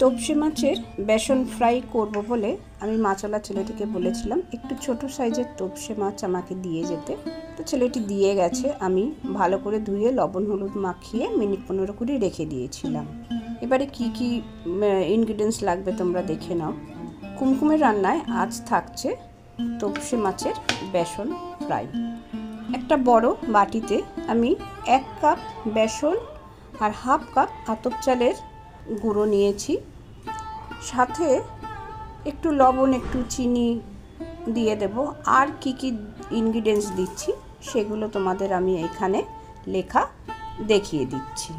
তোপসে মাছের বেসন ফ্রাই করব বলে আমি মাছওয়ালা ছেলেটিকে বলেছিলাম একটু ছোট সাইজের তোপসে মাছ আমাকে দিয়ে যেতে। তো ছেলেটি দিয়ে গেছে। আমি ভালো করে ধুয়ে লবণ হলুদ মাখিয়ে মিনিট 15 করে রেখে দিয়েছিলাম। এবারে কি কি ইনগ্রিডিয়েন্টস লাগবে তোমরা দেখে নাও। কুমকুমের রান্নায় আজ থাকছে তোপসে মাছের বেসন ফ্রাই। একটা বড় বাটিতে আমি 1 কাপ বেসন আর হাফ কাপ আতপ চালের গুঁড়ো নিয়েছি, সাথে একটু লবণ একটু চিনি দিয়ে দেব। আর কি কি ইনগ্রিডিয়েন্টস দিচ্ছি সেগুলো তোমাদের আমি এখানে লেখা দেখিয়ে দিচ্ছি।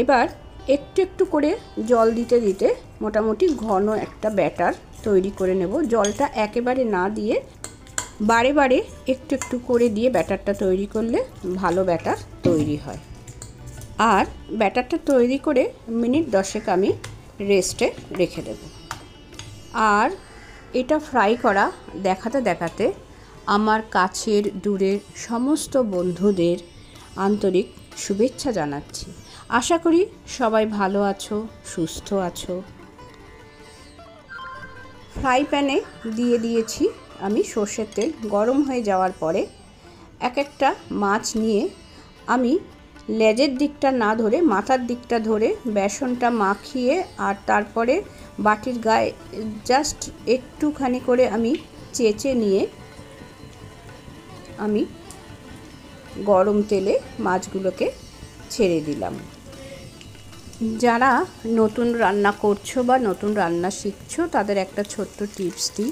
এবার একটু একটু করে জল দিতে দিতে মোটামুটি ঘন একটা ব্যাটার তৈরি করে নেব। জলটা একেবারে না দিয়ে বারে বারে একটু একটু করে দিয়ে ব্যাটারটা তৈরি করলে ভালো ব্যাটার তৈরি হয়। আর ব্যাটারটা তৈরি করে মিনিট 10 আমি রেস্টে রেখে দেব। আর এটা ফ্রাই করা দেখাতে দেখাতে আমার কাছের দূরের সমস্ত বন্ধুদের আন্তরিক শুভেচ্ছা জানাচ্ছি। আশা করি সবাই ভালো আছো, সুস্থ আছো। ফ্রাই প্যানে দিয়ে দিয়েছি আমি সর্ষের তেল। গরম হয়ে যাওয়ার পরে এক একটা মাছ নিয়ে আমি লেজের দিকটা না ধরে মাথার দিকটা ধরে বেসনটা মাখিয়ে আর তারপরে বাটির গায়ে জাস্ট একটুখানি করে আমি চেঁচে নিয়ে আমি গরম তেলে মাছগুলোকে ছেড়ে দিলাম। যারা নতুন রান্না করছো বা নতুন রান্না শিখছো তাদের একটা ছোট্ট টিপস দিই,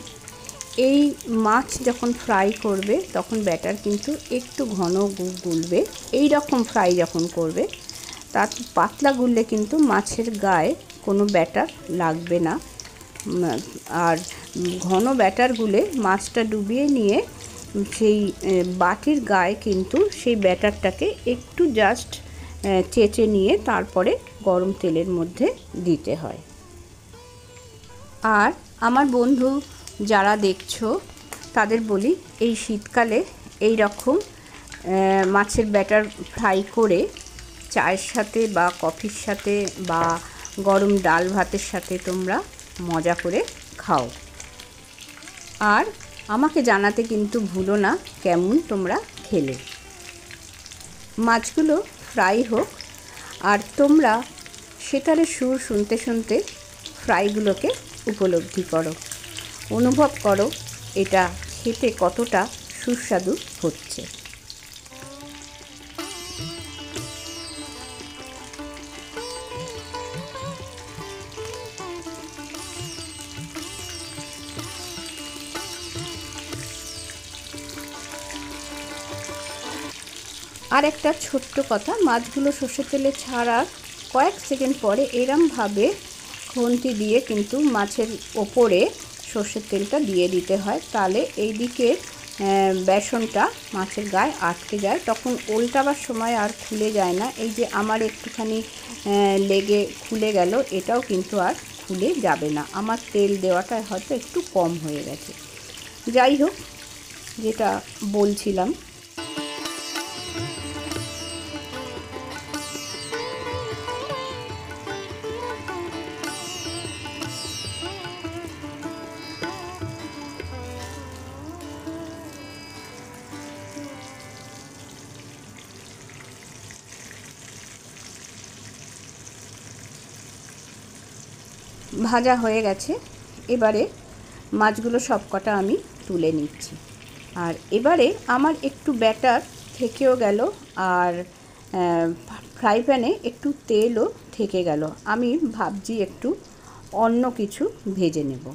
এই মাছ যখন ফ্রাই করবে তখন ব্যাটার কিন্তু একটু ঘন গুলবে। এই রকম ফ্রাই যখন করবে তার পাতলা গুললে কিন্তু মাছের গায়ে কোনো ব্যাটার লাগবে না। আর ঘন ব্যাটার গুলে মাছটা ডুবিয়ে নিয়ে সেই বাটির গায়ে কিন্তু সেই ব্যাটারটাকে একটু জাস্ট চেঁচে নিয়ে তারপরে গরম তেলের মধ্যে দিতে হয়। আর আমার বন্ধু যারা দেখছো তাদের বলি, এই শীতকালে এই রকম মাছের ব্যাটার ফ্রাই করে চায়ের সাথে বা কফির সাথে বা গরম ডাল ভাতের সাথে তোমরা মজা করে খাও। আর আমাকে জানাতে কিন্তু ভুলো না কেমন তোমরা খেলে। মাছগুলো ফ্রাই হোক আর তোমরা সেতারে সুর শুনতে শুনতে ফ্রাইগুলোকে উপলব্ধি করো, অনুভব করো এটা খেতে কতটা সুস্বাদু হচ্ছে। আর একটা ছোট্ট কথা, মাছগুলো সর্ষের তেলে ছাড়ার কয়েক সেকেন্ড পরে এরমভাবে খুন্তি দিয়ে কিন্তু মাছের ওপরে সর্ষের তেলটা দিয়ে দিতে হয়, তাহলে এই দিকে বেসনটা মাছের গায়ে আটকে যায়, তখন উল্টাবার সময় আর খুলে যায় না। এই যে আমার একটুখানি লেগে খুলে গেল, এটাও কিন্তু আর খুলে যাবে না। আমার তেল দেওয়াটা হয়তো একটু কম হয়ে গেছে। যাই হোক, যেটা বলছিলাম, ভাজা হয়ে গেছে। এবারে মাছগুলো সব কটা আমি তুলে নিচ্ছি। আর এবারে আমার একটু ব্যাটার থেকেও গেল আর ফ্রাই প্যানে একটু তেলও থেকে গেল। আমি ভাবছি একটু অন্য কিছু ভেজে নেব।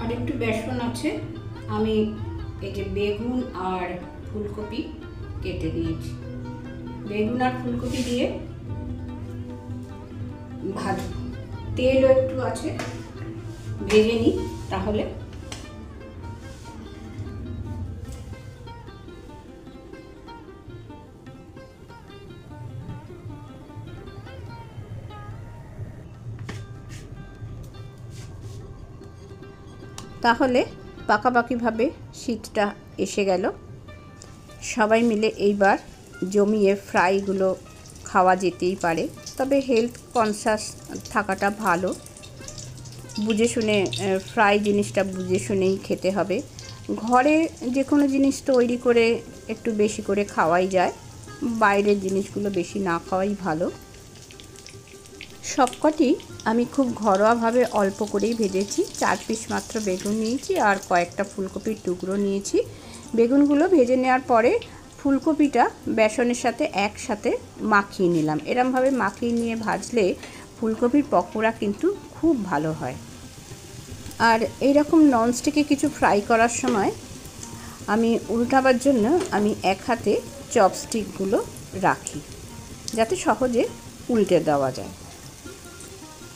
আর একটু বেসন আছে, আমি এই যে বেগুন আর ফুলকপি কেটে দিয়েছি। বেগুন আর ফুলকপি দিয়ে ভাজব। তেলও একটু আছে, ভেজে নিই তাহলে। তাহলে পাকাপাকিভাবে শীতটা এসে গেল। সবাই মিলে এইবার জমিয়ে ফ্রাইগুলো খাওয়া যেতেই পারে, তবে হেলথ কনসাস থাকাটা ভালো। বুঝে শুনে ফ্রাই জিনিসটা বুঝে শুনেই খেতে হবে। ঘরে যে কোনো জিনিস তৈরি করে একটু বেশি করে খাওয়াই যায়, বাইরের জিনিসগুলো বেশি না খাওয়াই ভালো। সবকটি আমি খুব ঘরোয়াভাবে অল্প করেই ভেজেছি। 4 পিস মাত্র বেগুন নিয়েছি আর কয়েকটা ফুলকপির টুকরো নিয়েছি। বেগুনগুলো ভেজে নেওয়ার পরে ফুলকপিটা বেসনের সাথে একসাথে মাখিয়ে নিলাম। এরমভাবে মাখিয়ে নিয়ে ভাজলে ফুলকপির পকোড়া কিন্তু খুব ভালো হয়। আর এইরকম ননস্টিকে কিছু ফ্রাই করার সময় আমি উল্টাবার জন্য আমি এক হাতে চপস্টিকগুলো রাখি, যাতে সহজে উল্টে দেওয়া যায়।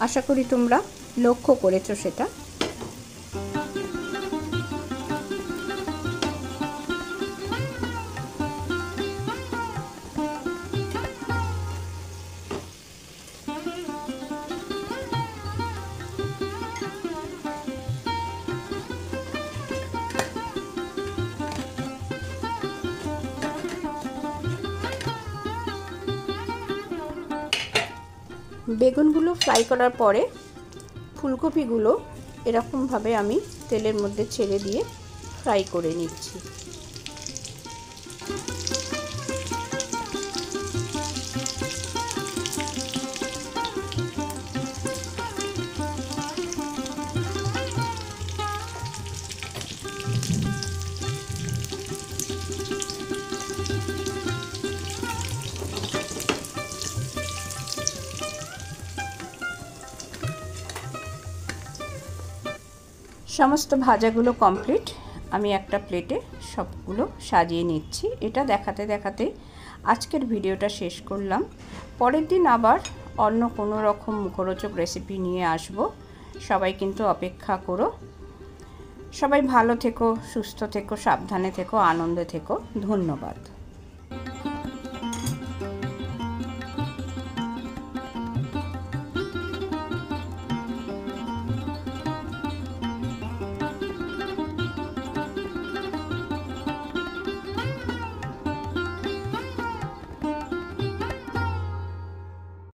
আশা করি তোমরা লক্ষ্য করেছো সেটা। বেগুনগুলো ফ্রাই করার পরে ফুলকপিগুলো এরকমভাবে আমি তেলের মধ্যে ছেড়ে দিয়ে ফ্রাই করে নিচ্ছি। সমস্ত ভাজাগুলো কমপ্লিট। আমি একটা প্লেটে সবগুলো সাজিয়ে নিচ্ছি। এটা দেখাতে দেখাতে আজকের ভিডিওটা শেষ করলাম। পরের দিন আবার অন্য কোনো রকম মুখরোচক রেসিপি নিয়ে আসব। সবাই কিন্তু অপেক্ষা করো। সবাই ভালো থেকো, সুস্থ থেকো, সাবধানে থেকো, আনন্দে থেকো। ধন্যবাদ।